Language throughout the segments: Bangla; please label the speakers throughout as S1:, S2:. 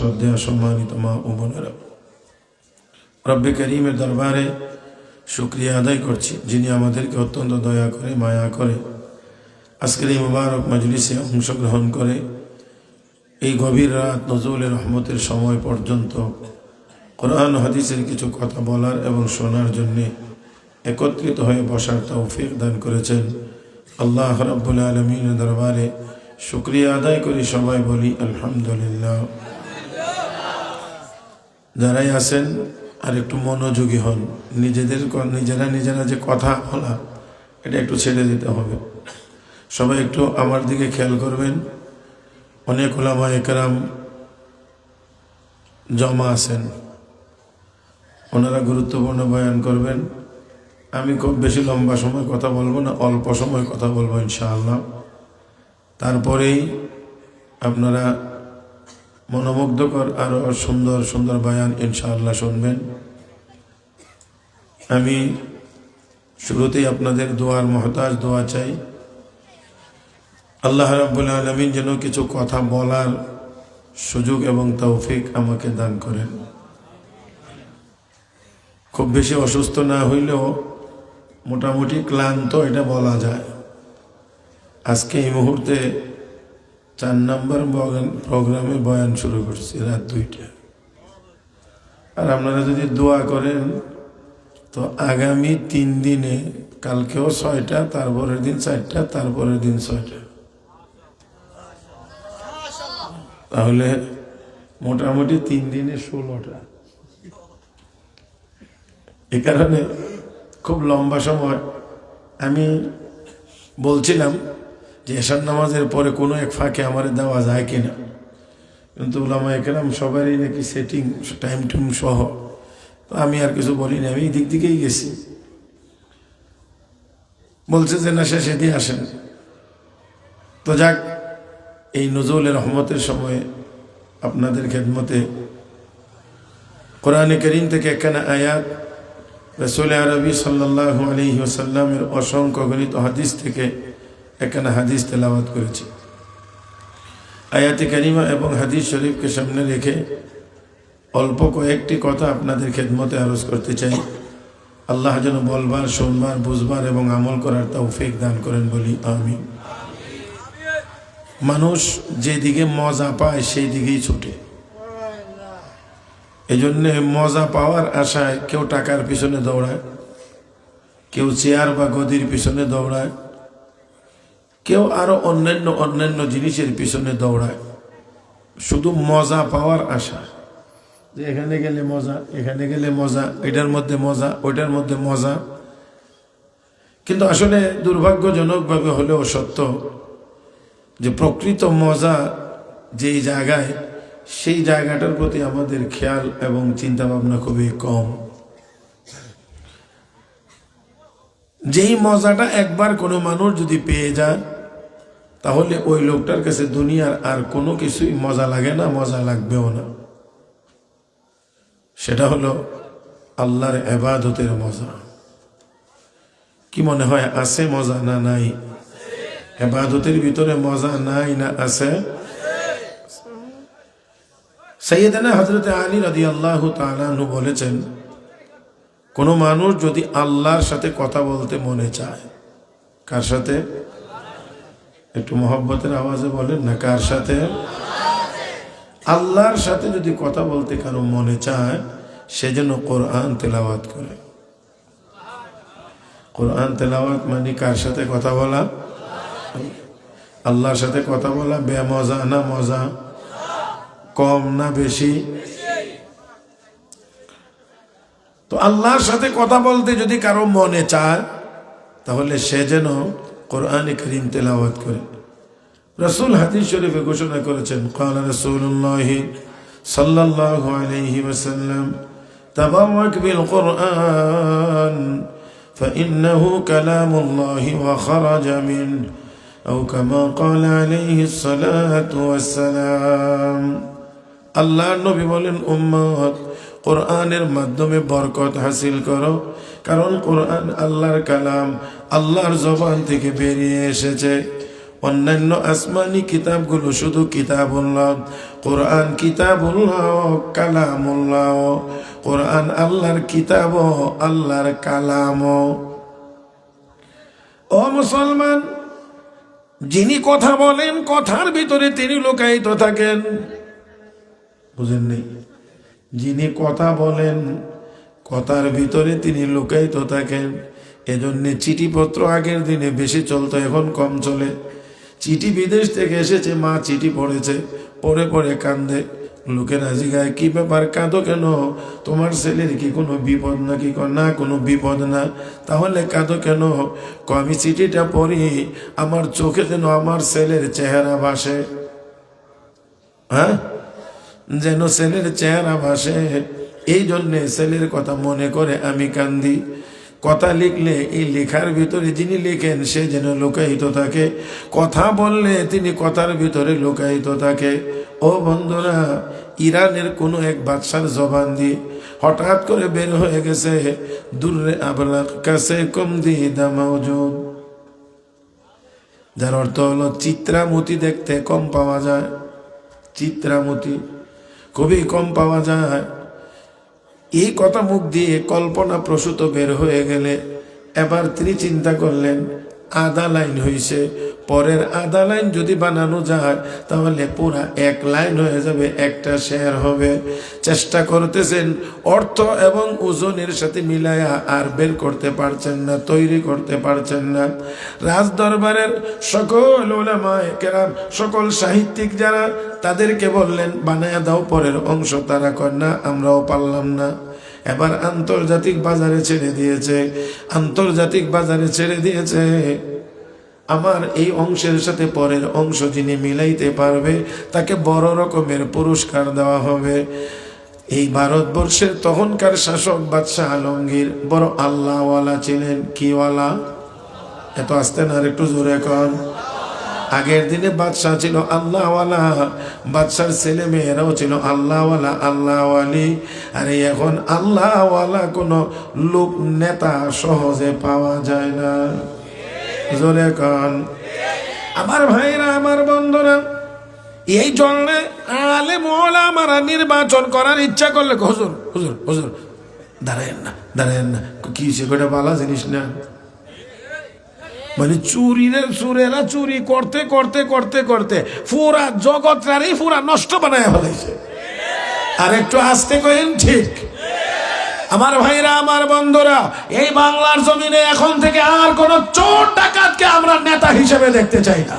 S1: শ্রদ্ধেয় সম্মানিত মা ও বোনেরা, রব্বে করিমের দরবারে শুকরিয়া আদায় করছি, যিনি আমাদেরকে অত্যন্ত দয়া করে মায়া করে আজকের এই মুবারক মজলিসে অংশগ্রহণ করে এই গভীর রাত নজরুলের রহমতের সময় পর্যন্ত কোরআন হাদিসের কিছু কথা বলার এবং শোনার জন্য একত্রিত হয়ে বসার তৌফিক দান করেছেন। আল্লাহ রাব্বুল আলামিনের দরবারে শুকরিয়া আদায় করি, সবাই বলি আলহামদুলিল্লাহ। যারাই আছেন আর একটু মনোযোগী হন, নিজেরা যে কথা বলা এটা একটু ছেড়ে দিতে হবে। সবাই একটু আমার দিকে খেয়াল করবেন। অনেক উলামা একরাম জমা আছেন, ওনারা গুরুত্বপূর্ণ বয়ান করবেন। আমি খুব বেশি লম্বা সময় কথা বলবো না, অল্প সময় কথা বলবো ইনশাআল্লাহ। তারপরেই আপনারা মনোমুগ্ধকর আরো সুন্দর সুন্দর বয়ান ইনশাআল্লাহ শুনবেন। আমি শুরুতেই আপনাদের দোয়ার মহতাজ, দোয়া চাই আল্লাহ রাব্বুল আলামিন যেন কিছু কথা বলার সুযোগ এবং তৌফিক আমাকে দান করেন। খুব বেশি অসুস্থ না হইলেও মোটামুটি ক্লান্ত, এটা বলা যায়। আজকে এই মুহূর্তে 4 নম্বর প্রোগ্রামে বয়ান শুরু করছি রাত 2টা। আর আপনারা যদি দোয়া করেন তো আগামী 3 দিনে, কালকেও 6টা, তারপরের দিন 4টা, তারপরের দিন 6টা, তাহলে মোটামুটি 3 দিনে 16টা। এ কারণে খুব লম্বা সময় আমি বলছিলাম যে এশার নামাজের পরে কোনো এক ফাঁকে আমার দেওয়া যায় কিনা, কিন্তু উলামা একরাম সবারই নাকি সেটিং টাইম টুম সহ, তো আমি আর কিছু বলিনি, আমি এই দিক দিকেই গেছি। বলছে যে না, শেষে দিয়ে আসেন। তো যাক, এই নজরুলের রহমতের সময়ে আপনাদের খেদমতে কোরআনে কারীম থেকে একখানা আয়াত, রাসূল আরবি সাল্লাল্লাহু আলাইহি ওয়াসাল্লামের অসংখ্য গণিত হাদিস থেকে একখানা হাদিস তেলাওয়াত করেছি। আয়াতে কারিমা এবং হাদিস শরীফকে সামনে রেখে অল্প কয়েকটি কথা আপনাদের খেদমতে আরজ করতে চাই। আল্লাহ যেন বলবার, শুনবার, বুঝবার এবং আমল করার তৌফিক দান করেন, বলি আমিন। মানুষ যেদিকে মজা পায় সেই দিকেই ছুটে। এই জন্যে মজা পাওয়ার আশায় কেউ টাকার পিছনে দৌড়ায়, কেউ চেয়ার বা গদির পিছনে দৌড়ায়, কেউ আরো অন্যান্য জিনিসের পিছনে দৌড়ায়, শুধু মজা পাওয়ার আশা, যে এখানে গেলে মজা, এখানে গেলে মজা, এটার মধ্যে মজা, ওইটার মধ্যে মজা। কিন্তু আসলে দুর্ভাগ্যজনকভাবে হলেও সত্য যে প্রকৃত মজা যেই জায়গায়, সেই জায়গাটার প্রতি আমাদের খেয়াল এবং চিন্তা ভাবনা খুবই কম। যেই মজাটা একবার কোনো মানুষ যদি পেয়ে যায়, তাহলে ওই লোকটার কাছে দুনিয়ার আর কোনো কিছুই মজা লাগে না, মজা লাগবেও না। সেটা হলো আল্লাহর ইবাদতের মজা। কি মনে হয়, আছে মজা না নাই? ইবাদতের ভিতরে মজা নাই না আছে? সাইয়েদনা হযরত আলী রাদিয়াল্লাহু তাআলা আনহু বলেছেন, কোন মানুষ যদি আল্লাহর সাথে কথা বলতে মনে চায়, কার সাথে? একটু মহব্বতের আওয়াজে বলেন না, কার সাথে? আল্লাহর সাথে যদি কথা বলতে কারো মনে চায়, সেজন্য কোরআন তেলাওয়াত করে। কোরআন তেলাওয়াত মানে কার সাথে কথা বলা? আল্লাহর সাথে কথা বলা। বেমজা না মজা? কম না বেশি? তো আল্লাহর সাথে কথা বলতে যদি কারো মনে চায়, তাহলে সে যেন কোরআনে কারীম তেলাওয়াত করে। রাসূল হাদিস শরীফে ঘোষণা করেছেন, ক্বালা রাসূলুল্লাহ সাল্লাল্লাহু আলাইহি ওয়াসাল্লাম, তাবাররাক বিল কুরআন ফাইন্নাহু কালামুল্লাহি ওয়া খারাজা মিন, আও কামা ক্বালা আলাইহিস সালাতু ওয়াস সালাম। আল্লাহর নবী বলেন, উম্মত, কোরআনের মাধ্যমে বরকত হাসিল করো, কারণ কোরআন আল্লাহর কালাম, আল্লাহর জবান থেকে বেরিয়ে এসেছে। অন্যান্য আসমানি কিতাবগুলো শুধু কিতাবুল্লাহ, কোরআন কিতাবুল্লাহ কালামুল্লাহ। কোরআন আল্লাহর কিতাব, আল্লাহর কালাম। ও মুসলমান, যিনি কথা বলেন কথার ভিতরে তিনি লুকায়িত থাকেন। বুঝেন নেই? যিনি কথা বলেন কথার ভিতরে তিনি লুকায়িত থাকেন। এজন্যে চিঠিপত্র আগের দিনে বেশি চলতো, এখন কম চলে। চিঠি বিদেশ থেকে এসেছে, মা চিঠি পড়েছে, পড়ে পড়ে কান্দে। লোকেরা জিগায়, কি ব্যাপার, কাঁদো কেন? তোমার ছেলের কি কোনো বিপদ নাকি? না, কোনো বিপদ না। তাহলে কাঁদো কেন? আমি চিঠিটা পড়ি, আমার চোখে যেন আমার ছেলের চেহারা ভাসে। হ্যাঁ, যেন ছেলের চেহারা ভাসে, এই জন্যে ছেলের কথা মনে করে আমি কান্দি। কথা লিখলে এই লেখার ভিতরে যিনি লেখেন সে যেন লুকায়িত থাকে, কথা বললে তিনি কথার ভিতরে লুকায়িত থাকে। ও বন্ধুরা, ইরানের কোনো এক বাদশার জবান দিয়ে হঠাৎ করে বের হয়ে গেছে, দূরে আবলাক কাছে কম দিদা মাওজুদ, যার অর্থ হলো চিত্রামতি দেখতে কম পাওয়া যায়। চিত্রামতি খুবই কম পাওয়া যায়। এই কথা মুখ দিয়ে কল্পনা প্রসূত বের হয়ে গেলে এবার তিনি চিন্তা করলেন, আধা লাইন হয়েছে, পরের আধা লাইন যদি বানানো যায় তাহলে পুরা এক লাইন হয়ে যাবে, একটা শের হবে। চেষ্টা করতেছেন, অর্থ এবং ওজনের সাথে মিলায়া আর বের করতে পারছেন না, তৈরি করতে পারছেন না। রাজ দরবারের সকল উলামায়ে কেরাম, সকল সাহিত্যিক যারা, তাদেরকে বললেন বানায়া দাও পরের অংশ। তারা কর না, আমরাও পারলাম না। এবার আন্তর্জাতিক বাজারে ছেড়ে দিয়েছে, আন্তর্জাতিক বাজারে ছেড়ে দিয়েছে। আমার এই অংশের সাথে পরের অংশ যিনি মিলাইতে পারবে তাকে বড় রকমের পুরস্কার দেওয়া হবে। এই ভারতবর্ষের তখনকার শাসক বাদশাহ আলমগীর বড় আল্লাহওয়ালা ছিলেন। কিওয়ালা? এত আসতে না, আর একটু জোরে কর। আগের দিনে বাদশাহ ছিল আল্লাহওয়ালা, বাদশার ছেলে মেয়েরাও ছিল আল্লাহওয়ালা, আল্লাহওয়ালি। আর এখন আল্লাহওয়ালা কোনো লোক নেতা সহজে পাওয়া যায় না। জোরে কন। আমার ভাইরা, আমার বন্ধুরা, এই জন্য আলেম ওলামারা নির্বাচন করার ইচ্ছা করলে হুজুর হুজুর হুজুর দাঁড়ায়েন না, দাঁড়ায়েন না, কি সেটা ভালো জিনিস না। মানে চুরেরা চুরি করতে করতে করতে করতে পুরা জগৎটারই পুরা নষ্ট বানায় ফেলাইছে। আর একটু আস্তে কইন, ঠিক? আমার ভাইরা, আমার বন্ধুরা, এই বাংলার জমিনে এখন থেকে আর কোন চোর ডাকাতকে আমরা নেতা হিসেবে দেখতে চাই না।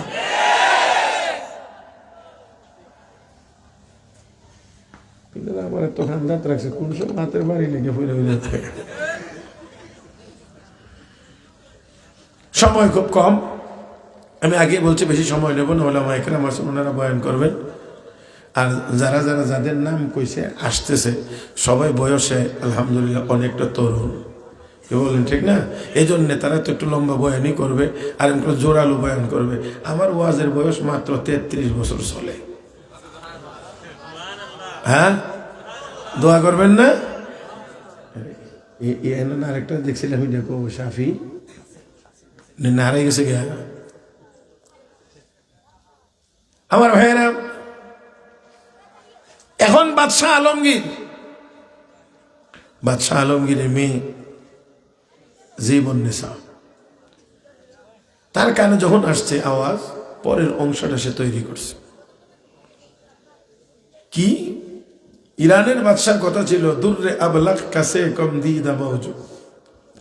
S1: আমার তো হান্দাত রাখছে, কোন সব হাতের বাড়ি লেগে ফিরে থাকে। সময় খুব কম, আমি আগে বলছি বেশি সময় নেব না, ওলামা একরাম আছেন, ওনারা বয়ান করবেন। আর যারা যারা যাদের নাম কইছে আসতেছে সবাই বয়সে আলহামদুলিল্লাহ অনেকটা তরুণ, কি বলেন, ঠিক না? এই জন্যে তারা তো একটু লম্বা বয়ানই করবে আর একটু জোরালো বয়ান করবে। আমার ওয়াজের বয়স মাত্র 33 বছর চলে। হ্যাঁ, দোয়া করবেন না? আরেকটা দেখছিলাম, দেখো শাফি না হারাই গেছে গিয়া। আমার ভাইয়েরা, এখন বাদশাহ আলমগীরের মেয়ে জীবন্নেসা, তার কানে যখন আসছে আওয়াজ, পরের অংশটা সে তৈরি করছে। কি? ইরানের বাদশার কথা ছিল, দূরে আবলাক কাছে কম দিদা মাওজুদ,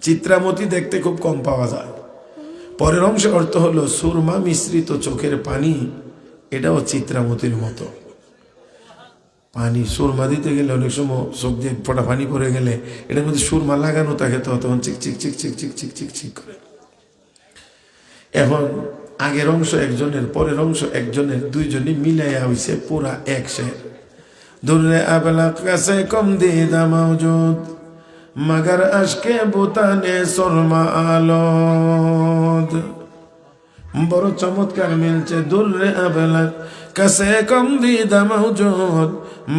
S1: চিত্রামতি দেখতে খুব কম পাওয়া যায়। পরের অংশের অর্থ হলো সুরমা মিশ্রিত চোখের পানি, এটাও চিত্রামতির মতো। পানি সুরমা দিতে গেলে অনেক সময় চোখ দিয়ে ফোটা পানি পড়ে গেলে এটার মধ্যে সুরমা লাগানো থাকে, তো তখন চিক চিক চিক চিক চিক চিক চিক চিক করে। এখন আগের অংশ একজনের, পরের অংশ একজনের, দুইজনই মিলাইয়া হইছে পুরা এক শের। দূরে আবলা কাছে কম দিদা মাওজুদ, মগর আশকে বুতানে সুরমা আলোদ। বড় চমৎকার মিলছে, দূরে আবলা কাছে কম দিদা মাওজুদ,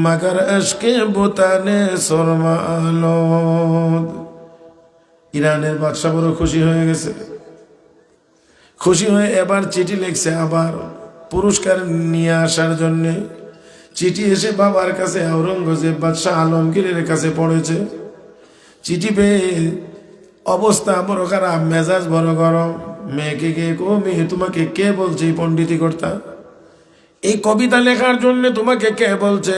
S1: মগর আশকে বুতানে সুরমা আলোদ। ইরানের বাদশা বড় খুশি হয়ে গেছে, খুশি হয়ে এবার চিঠি লিখছে আবার পুরস্কার নিয়ে আসার জন্যে। চিঠি এসে বাবার কাছে আওরঙ্গজেব বাদশাহ আলমগীরের কাছে পড়েছে। চিঠি পেয়ে অবস্থা বড় খারাপ, মেজাজ বড় গরম। মেয়েকে গিয়ে কো, মেয়ে তোমাকে কে বলছে পণ্ডিতি কর্তা? এই কবিতা লেখার জন্য তোমাকে কে বলছে?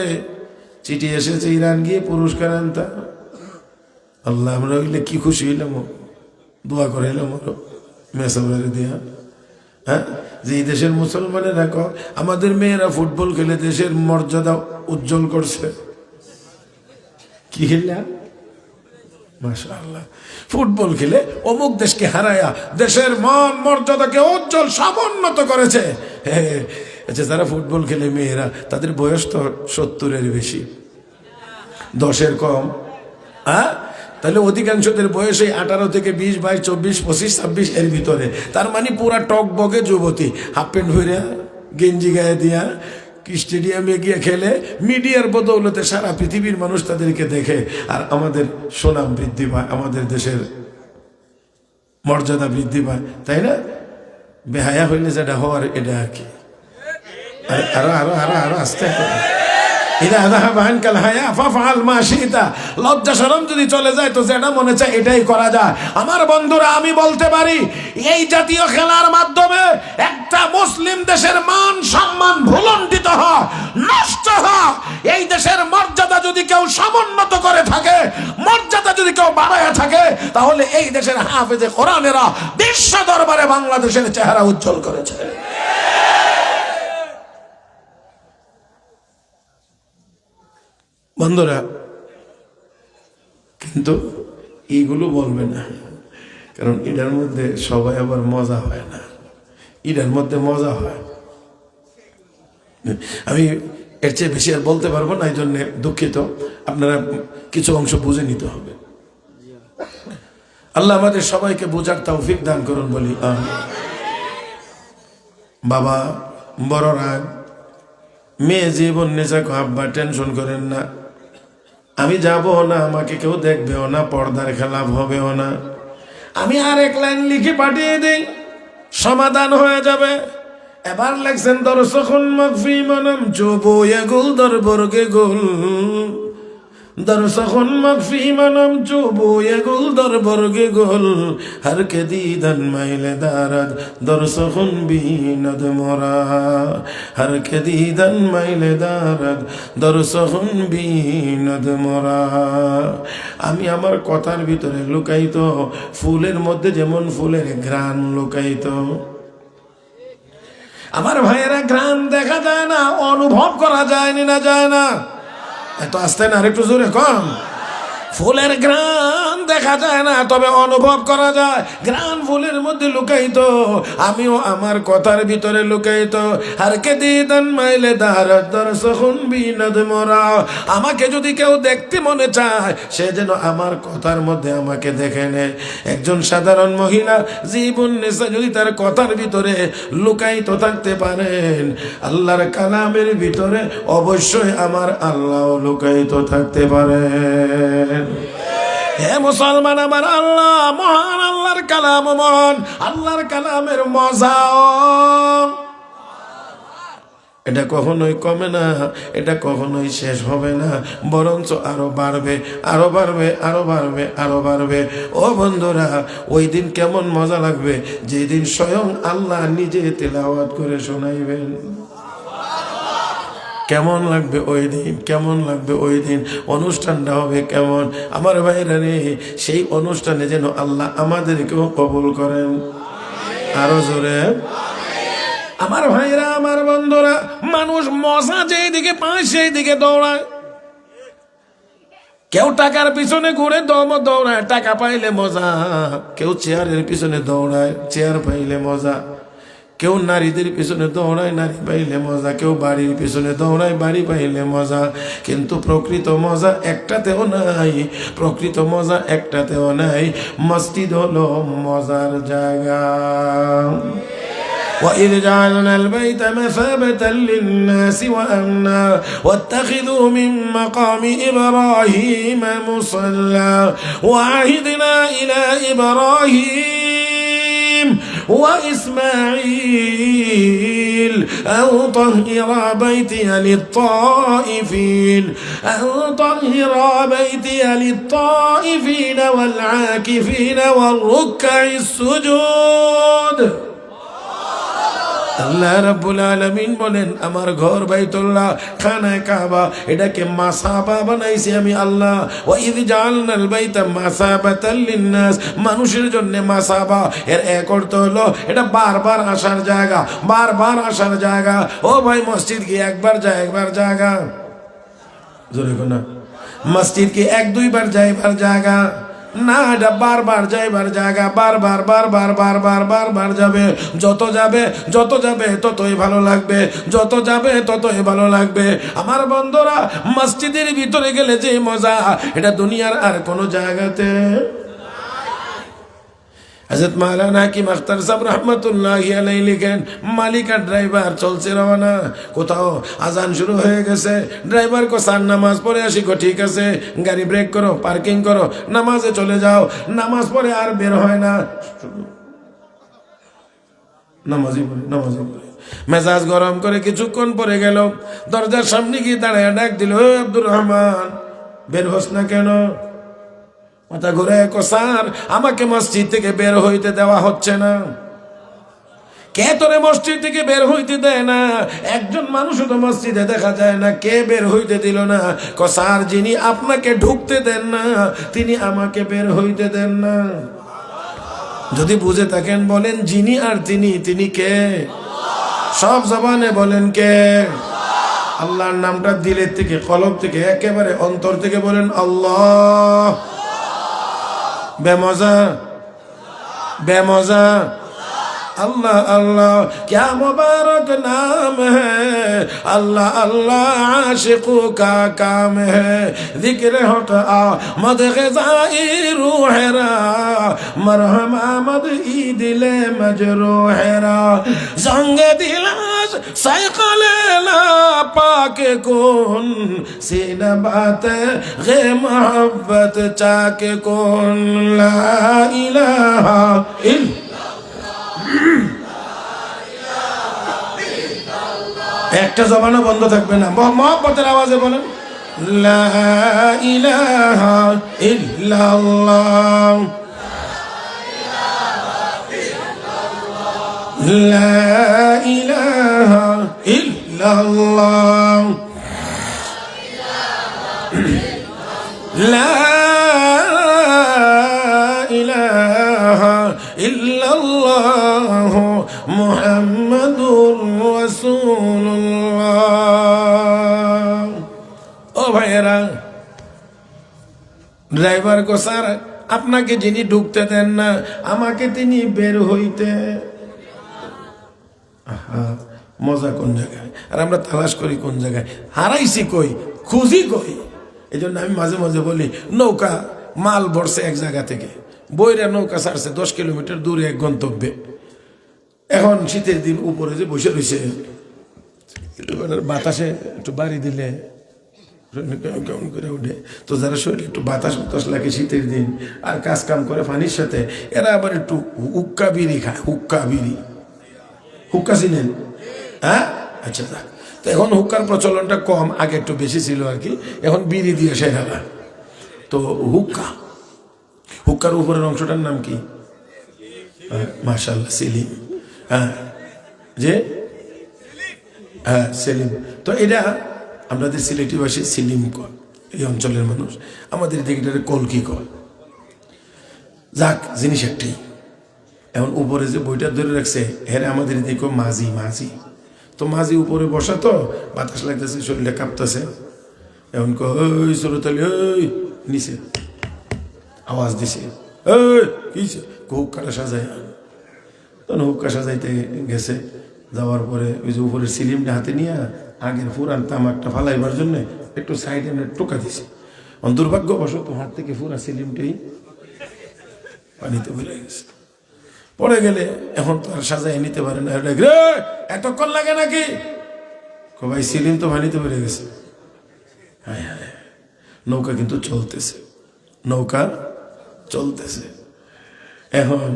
S1: চিঠি এসেছে ইরান গিয়ে পুরস্কার আনতা। আল্লাহ, আমরা হইলে কি খুশি হইলাম, দোয়া করে এলাম মেসবারে দিয়া। হ্যাঁ, যে এই দেশের মুসলমানেরা আমাদের মেয়েরা ফুটবল খেলে দেশের মর্যাদা উজ্জ্বল করছে। কি খেললাম? মাশাআল্লাহ, ফুটবল খেলে অমুক দেশকে হারায়া দেশের মান মর্যাদাকে উজ্জ্বল সমুন্নত করেছে। আচ্ছা, যারা ফুটবল খেলে মেয়েরা, তাদের বয়স তো 70-এর বেশি, 10-এর কম। তাহলে অধিকাংশদের বয়স এই 18 থেকে 20, 22, 24, 25, 26 এর ভিতরে। তার মানে পুরা টক বগে যুবতী, হাফ প্যান্ট ভরিয়া গেঞ্জি গায়ে দিয়া স্টেডিয়ামে গিয়ে খেলে। মিডিয়ার বদৌলতে সারা পৃথিবীর মানুষ তাদেরকে দেখে, আর আমাদের সুনাম বৃদ্ধি পায়, আমাদের দেশের মর্যাদা বৃদ্ধি পায়, তাই না? বেহায়া হইলে যেটা হওয়ার এটা আর কি। আরো আরো আরো আরো আস্তে লজ্জা শরম যদি চলে যায় তো যেটা মনে চায় এটাই করা যায়। আমার বন্ধুরা, আমি বলতে পারি এই জাতীয় খেলার মাধ্যমে একটা মুসলিম দেশের মান সম্মান ভুলণ্ঠিত হয়, নষ্ট হয়। এই দেশের মর্যাদা যদি কেউ সমুন্নত করে থাকে, মর্যাদা যদি কেউ বাড়ায় থাকে, তাহলে এই দেশের হাফেজে কোরআনেরা বিশ্ব দরবারে বাংলাদেশের চেহারা উজ্জ্বল করেছে। বন্ধুরা, কিন্তু এইগুলো বলবে না, কারণ এটার মধ্যে সবাই আবার মজা হয় না। এটার মধ্যে মজা হয়, আমি এর চেয়ে বেশি আর বলতে পারবো না, এই জন্য দুঃখিত। আপনারা কিছু অংশ বুঝে নিতে হবে। আল্লাহ আমাদের সবাইকে বোঝার তৌফিক দান করুন, বলি আমিন। বাবা বড় রাগ, মেয়ে জীবন নেশা, আব্বা টেনশন করেন না, আমি যাব না, আমাকে কেউ দেখবেও না, পর্দার খেলাপ হবেও না। আমি আর এক লাইন লিখে পাঠিয়ে দিই, সমাধান হয়ে যাবে। এবার লেখছেন দর্শকুন মগফি মনম চোবো এগুল দরবর্গে গুল, দর্শকুন মগফি মনম চোবো এগুল দরবর্গে গুল, হর কে দিদন মাইলে দারদ দর্শকুন বিনদ মোরা, হর কে দিদন মাইলে দারদ দর্শকুন বিনদ মোরা। আমি আমার কথার ভিতরে লুকাইত ফুলের মধ্যে যেমন ফুলের ঘ্রাণ লুকাইত। আমার ভাইয়েরা, ঘ্রাণ দেখা যায় না, অনুভব করা যায়নি, না যায় না? এত আসতে না, আরেকটু জোরে কম। ফুলের ঘ্রাণ দেখা যায় না, তবে অনুভব করা যায়। ঘ্রাণ ফুলের মধ্যে লুকাইত, আমিও আমার কথার ভিতরে লুকাইত। আর কে দিদান মাইলে দারদ দর্শকুন বিনদ মোরা। আমাকে যদি কেউ দেখতে মনে চায়, সে যেন আমার কথার মধ্যে আমাকে দেখে নেয়। একজন সাধারণ মহিলা জীবন নেশা যদি তার কথার ভিতরে লুকাইত থাকতে পারেন, আল্লাহর কালামের ভিতরে অবশ্যই আমার আল্লাহ লুকাইত থাকতে পারেন। হে মুসলমান, আমার আল্লাহ মহান, আল্লাহর কালাম মহান, আল্লাহর কালামের মজা এটা কখনোই কমে না, এটা কখনোই শেষ হবে না, বরঞ্চ আরো বাড়বে, আরো বাড়বে, আরো বাড়বে, আরো বাড়বে। ও বন্ধুরা, ওই দিন কেমন মজা লাগবে যেদিন স্বয়ং আল্লাহ নিজে তেলাওয়াত করে শোনাইবেন। কেমন লাগবে ওই দিন, কেমন লাগবে ওই দিন, অনুষ্ঠানটা হবে কেমন। আমার ভাইরা রে, সেই অনুষ্ঠানে যেন আল্লাহ আমাদেরকেও কবুল করেন। আরো জোরে আমার ভাইরা, আমার বন্ধুরা, মানুষ মজা যেই দিকে পায় সেই দিকে দৌড়ায়। কেউ টাকার পিছনে ঘুরে দৌড়ায়, টাকা পাইলে মজা। কেউ চেয়ারের পিছনে দৌড়ায়, চেয়ার পাইলে মজা। কেউ নারীদের পিছনে দৌড়ায়, নারী পাইলে মজা। কেউ বাড়ির পিছনে দৌড়ায়, বাড়ি পাইলে মজা। কিন্তু প্রকৃত মজা একটাতেও নাই, প্রকৃত মজা একটাতেও নাই। মসজিদ হলো মজার জায়গা। وإذ جعلنا البيت مثابة للناس وأمنا واتخذوا من مقام إبراهيم مصلى وعهدنا إلى إبراهيم وإسماعيل أن طهر بيتي للطائفين أن طهر بيتي للطائفين والعاكفين والركع السجود আল্লাহ রাব্বুল আলামিন বলেন আমার ঘর বাইতুল্লাহ খানায়ে কাবা এটাকে মাসাবা বানাইছি আমি আল্লাহ ওয়া ইয জাআলনাল বাইতা মাসাবাতাল লিন্নাস মানুষের জন্য মাসাবা এর এক অর্থ হলো এটা বারবার আসার জায়গা বারবার আসার জায়গা ও ভাই মসজিদ কি একবার জায়গা জোরে কোনা মসজিদ কি এক দুইবার যাইবার জায়গা না এটা বারবার যাইবার জায়গা বারবার যাবে যত যাবে ততই ভালো লাগবে যত যাবে ততই ভালো লাগবে আমার বন্ধুরা মসজিদের ভিতরে গেলে যে মজা এটা দুনিয়ার আর কোনো জায়গাতে হযরত মাওলানা হাকিম আখতার সাহেব রাহমাতুল্লাহি আলাইহি লিখেন মালিকা ড্রাইভার চলছে রওনা কোথাও আজান শুরু হয়ে গেছে ড্রাইভার কো সার নামাজ পড়ে আসি কো ঠিক আছে গাড়ি ব্রেক করো পার্কিং করো নামাজে চলে যাও নামাজ পড়ে আর বের হয় না নামাজি পড়ে মেজাজ গরম করে কিছুক্ষণ পরে গেল দরজার সামনে গিয়ে দাঁড়ায় ডাক দিল আব্দুর রহমান বের হোস না কেন মাথা ঘুরে স্যার আমাকে মসজিদ থেকে বের হইতে দেওয়া হচ্ছে না কে তোরে মসজিদ থেকে বের হইতে দেয় না একজন মানুষও তো মসজিদে দেখা যায় না কে বের হইতে দিল না স্যার যিনি আপনাকে ঢুকতে দেন না তিনি আমাকে বের হইতে দেন না যদি বুঝে থাকেন বলেন যিনি আর তিনি কে সব জবানে বলেন কে আল্লাহর নামটা দিলের থেকে কলব থেকে একেবারে অন্তর থেকে বলেন আল্লাহ बेमौजा अल्लाह अल्लाह क्या मुबारक नाम है अल्लाह अल्लाह आशिकों का काम है जिक्र होता मद ग़िज़ाई रूहरा मरहम आमद ई दिले मजरूहरा जंग दिलास सैक़लेला पाक कुन सीना बात गे मोहब्बत चाक कुन ला इलाहा इल्लल्लाह একটা জবানও বন্ধ থাকবে না মহব্বতের আওয়াজে বলেন লা ইলাহা ইল্লাল্লাহ লা ইলাহা ইল্লাল্লাহ লা ইলাহা ইল্লাল্লাহ মুহাম্মাদুর রাসূলুল্লাহ ও ভাইয়েরা ড্রাইভার কো স্যার আপনাকে যিনি ঢুকতে দেন না আমাকে তিনি বের হইতে মজা কোন জায়গায় আর আমরা তালাশ করি কোন জায়গায় হারাইছি কই খুঁজি কই এই জন্য আমি মাঝে মাঝে বলি নৌকা মাল ভরছে এক জায়গা থেকে বইরা নৌকা ছাড়ছে 10 কিলোমিটার দূরে এক গন্তব্যে এখন শীতের দিন উপরে যে বসে রয়েছে বাতাসে একটু বাড়ি দিলে কেমন করে উঠে তো যারা শরীরে একটু বাতাস লাগে শীতের দিন আর কাজ কাম করে পানির সাথে এরা আবার একটু হুক্কা বিড়ি খায় হুক্কা চিনেন হ্যাঁ আচ্ছা যাক তো এখন হুক্কার প্রচলনটা কম আগে একটু বেশি ছিল আর কি এখন বিড়ি দিয়ে সেরা তো হুক্কার উপরের অংশটার নাম কি মাশাআল্লাহ সেলিম সেলিম তো এটা আমাদের সিলেটি ভাষায় সেলিম কল এই অঞ্চলের মানুষ আমাদের দিকে কলকি কল যাক জিনিস একটাই এখন উপরে যে বইটা ধরে রাখছে হ্যাঁ আমাদের দিকে মাঝি তো মাঝি উপরে বসা তো বাতাস লাগতেছে শরীরে কাঁপতেছে এখন ওই সরতালি ওই নিচে আওয়াজ দিছে ওই কি হুক্কাটা সাজায় তখন হুক্কা সাজাইতে গেছে যাওয়ার পরে ওই যে উপরের সিলিমটা হাতে নিয়ে আগের ফুরান তামাকটা ফালাইবার জন্য একটু সাইডে টোকা দিছে দুর্ভাগ্যবশত হাত থেকে ফুরা সিলিমটাই পানিতে ভরে গেছে পড়ে গেলে এখন তো আর সাজাই নিতে পারে না এতক্ষণ লাগে নাকি ভাই সিলিম তো পানিতে ভরে গেছে হ্যাঁ নৌকা কিন্তু চলতেছে এখন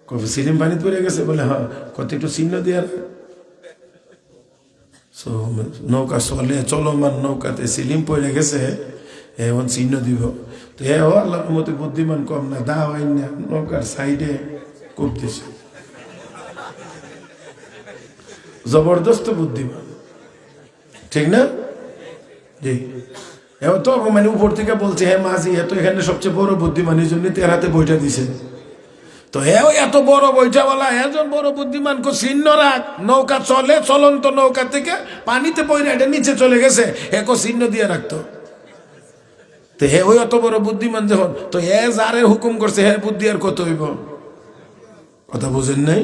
S1: কবে সিলিম পানি পড়ে গেছে বলে হ্যাঁ, কত একটু চিহ্ন দিয়ে নৌকা চলে চলমান নৌকাতে সিলিম পড়ে গেছে, এখন চিহ্ন দিব। তো আল্লাহর মতো বুদ্ধিমান কম না, দা হয় না, নৌকার সাইডে করতেছে, জবরদস্ত বুদ্ধিমান, ঠিক না? জি, এবার তো মানে উপর থেকে বলছে হ্যাঁ মাঝি এত এখানে সবচেয়ে বড় বুদ্ধিমান, এই জন্য তের হাতে বইটা দিছে। তো এত বড় বইটাওয়ালা একজন বড় বুদ্ধিমান কো চিহ্ন রাখ, নৌকা চলে চলন্ত নৌকা থেকে পানিতে পড়ে এটা নিচে চলে গেছে, কো চিহ্ন দিয়ে রাখতো। তো ওই অত বড় বুদ্ধিমান যখন, তো যারে হুকুম করছে বুদ্ধি আর কত হইব? কথা বুঝেন নাই?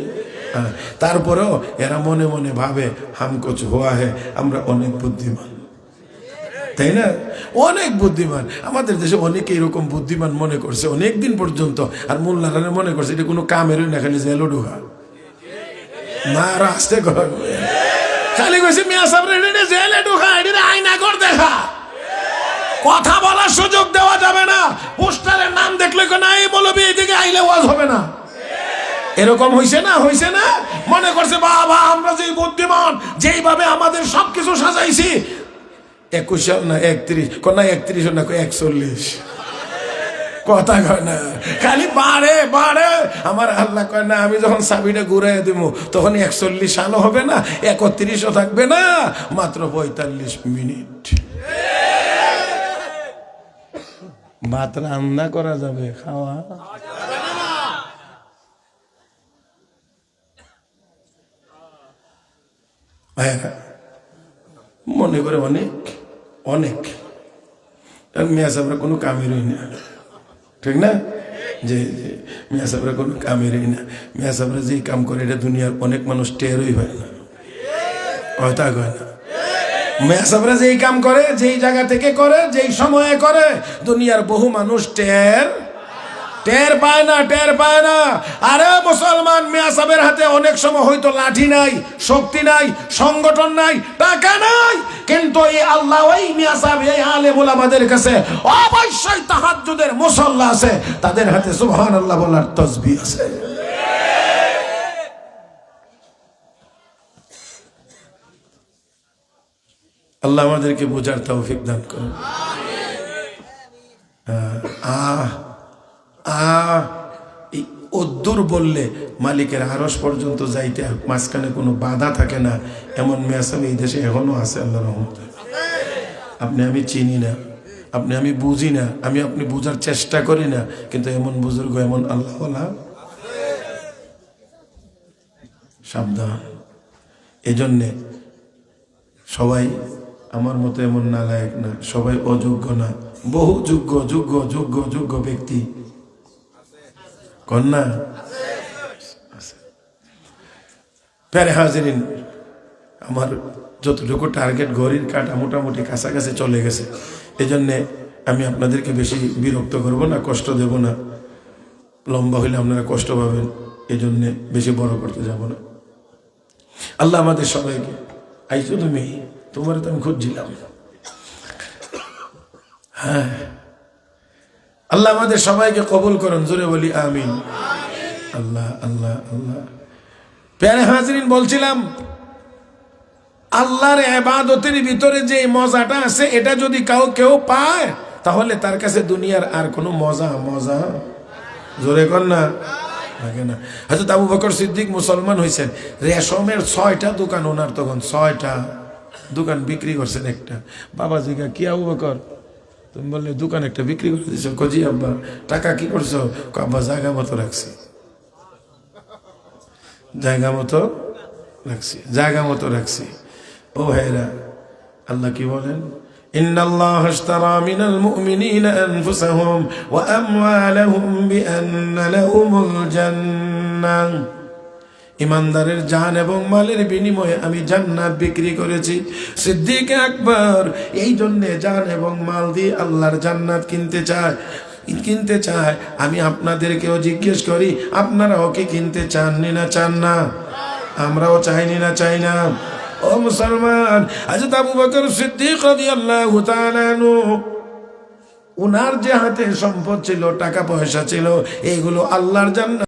S1: তারপরেও এরা মনে মনে ভাবে হাম কুছ হুয়া হে, আমরা অনেক বুদ্ধিমান, তাই না? অনেক বুদ্ধিমান। আমাদের দেশে অনেকে এরকম বুদ্ধিমান মনে করছে অনেক দিন পর্যন্ত, আর মোল্লারা মনে করছে এটা কোনো কামেরই না, খালি জেলো ঢোকা মারা আসতে খালি কইছে মিয়া সাহেব জেলে ঢোকা, এটা আয়না কর দেখা, কথা বলার সুযোগ দেওয়া যাবে না, পোস্টারের নাম দেখলে না এই বলবি এইদিকে আইলে ওয়াজ হবে না। এরকম হইছে না? হইছে না? মনে করছে বাবা আমরা যে বুদ্ধিমান, যেইভাবে আমাদের সবকিছু সাজাইছি, 21 সাল না 31, না 31 না 41, কথা কয় না, খালি বাড়ে বাড়ে। আমার আল্লাহ কয় না আমি যখন চাবিটা ঘুরাই দিব তখন 41 সালও হবে না, 31ও থাকবে না, মাত্র 45 মিনিট ভাত রান্না করা যাবে, খাওয়া মনে করে অনেক অনেক মিয়া সাহেবরা কোনো কামেরই না, ঠিক না? যে মিয়া সাহেবরা কোনো কামেরই না, মিয়া সাহেবরা যেই কাম করে এটা দুনিয়ার অনেক মানুষ টেরই হয় না, হয়তো হয় না। মিয়া সাহেবরা যেই কাম করে, যেই জায়গা থেকে করে, যেই সময়ে করে, দুনিয়ার বহু মানুষ টের পায় না, টের পায় না। আরে মুসলমান, মিয়া সাহেবের হাতে অনেক সময় হয়তো লাঠি নাই, শক্তি নাই, সংগঠন নাই, টাকা নাই, কিন্তু এই আল্লাহ ওই মিয়া সাহেব এই আলেম ওলামাদের কাছে অবশ্যই তাহাজ্জুদের মুসাল্লা আছে, তাদের হাতে সুবহানাল্লাহ বলার তাসবিহ আছে। আল্লাহ আমাদেরকে বোঝার তৌফিক দান করুন। অদ্দুর বললে মালিকের আরশ পর্যন্ত যাইতে মাঝখানে কোনো বাধা থাকে না, এমন মেয়াসাম এই দেশে এখনো আছে আল্লাহর রহমতে। আপনি আমি চিনি না, আপনি আমি বুঝি না, আমি আপনি বুঝার চেষ্টা করি না, কিন্তু এমন বুজুর্গ, এমন আল্লাহওয়ালা সাবধান। এজন্যে সবাই আমার মতো এমন নালায়েক না, সবাই অযোগ্য না, বহু যোগ্য যোগ্য যোগ্য যোগ্য ব্যক্তি কন্যা প্যারে হাজিরিন। আমার যতটুকু টার্গেট ঘড়ির কাটা মোটামুটি কাছাকাছি চলে গেছে, এজন্যে আমি আপনাদেরকে বেশি বিরক্ত করব না, কষ্ট দেব না, লম্বা হইলে আপনারা কষ্ট পাবেন, এজন্যে বেশি বড় করতে যাব না। আল্লাহ আমাদের সবাইকে, আইছো তুমি, তোমার তো আমি খুঁজছিলাম, হ্যাঁ, আল্লাহ আমাদের সবাইকে কবুল করুন, জোরে বলি আমিন। আল্লাহ আল্লাহ আল্লাহ। প্যারে হাজিরিন, বলছিলাম আল্লাহর ইবাদতের ভিতরে যে মজাটা আছে, এটা যদি কেউ পায়, তাহলে তার কাছে দুনিয়ার আর কোনো মজা জোরে কর না লাগে না। হযরত আবু বকর সিদ্দিক মুসলমান হয়েছেন, রেশমের 6টা দোকান, ওনার তখন 6টা দোকান বিক্রি করছেন। একটা বাবাজিকে, কি আবু বকর তুমি বললে দোকান একটা বিক্রি করে দিচ্ছ? কজি আব্বা। টাকা কি করছো? আব্বা জায়গা মতো রাখছি, জায়গা মতো রাখছি। ও ভাইরা, আল্লাহ কি বলেন? ইন্নাল্লাহা আশতারা মিনাল মুমিনিনা আনফুসাহুম ওয়া আমওয়ালাহুম বিআন্না লাহুমুল জান্নাহ। ইমানদারের জান এবং মালের বিনিময়ে আমি জান্নাত বিক্রি করেছি। সিদ্দিক আকবর এই জন্যে জান এবং মাল দিয়ে আল্লাহর জান্নাত কিনতে চায়। আমি আপনাদেরকেও জিজ্ঞেস করি, আপনারাও কি কিনতে চাননি না চান না? আমরাও চাইনি না চাই না? ও মুসলমান, হযরত আবু বকর সিদ্দিক রাদিয়াল্লাহু তাআলা আনহু, উনার যে হাতে সম্পদ ছিল, টাকা পয়সা ছিল, এইগুলো আল্লাহর জান্নাত